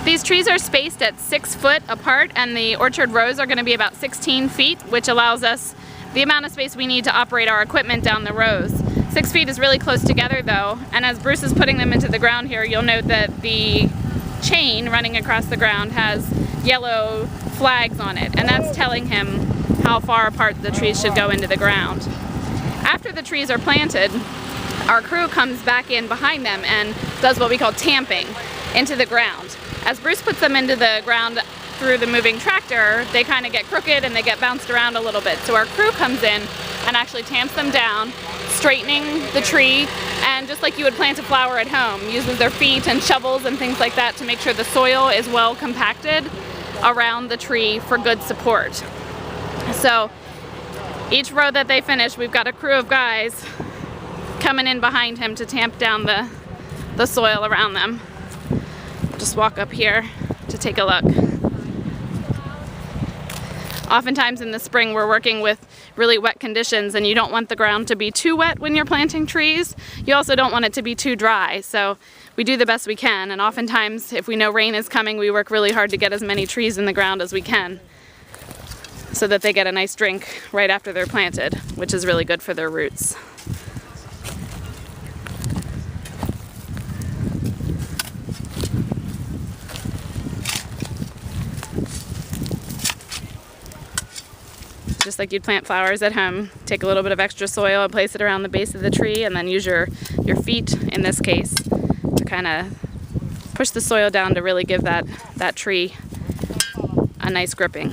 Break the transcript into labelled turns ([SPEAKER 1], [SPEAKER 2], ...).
[SPEAKER 1] These trees are spaced at 6 foot apart, and the orchard rows are going to be about 16 feet, which allows us the amount of space we need to operate our equipment down the rows. 6 feet is really close together though, and as Bruce is putting them into the ground here, you'll note that the chain running across the ground has yellow flags on it, and that's telling him how far apart the trees should go into the ground. After the trees are planted, our crew comes back in behind them and does what we call tamping into the ground. As Bruce puts them into the ground through the moving tractor, they kind of get crooked and they get bounced around a little bit. So our crew comes in and actually tamps them down, straightening the tree, and just like you would plant a flower at home, uses their feet and shovels and things like that to make sure the soil is well compacted around the tree for good support. So each row that they finish, we've got a crew of guys coming in behind him to tamp down the soil around them. Just walk up here to take a look. Oftentimes in the spring we're working with really wet conditions, and you don't want the ground to be too wet when you're planting trees. You also don't want it to be too dry, so we do the best we can, and oftentimes if we know rain is coming, we work really hard to get as many trees in the ground as we can so that they get a nice drink right after they're planted, which is really good for their roots. Just like you'd plant flowers at home, take a little bit of extra soil and place it around the base of the tree, and then use your feet, in this case, to kind of push the soil down to really give that tree a nice gripping.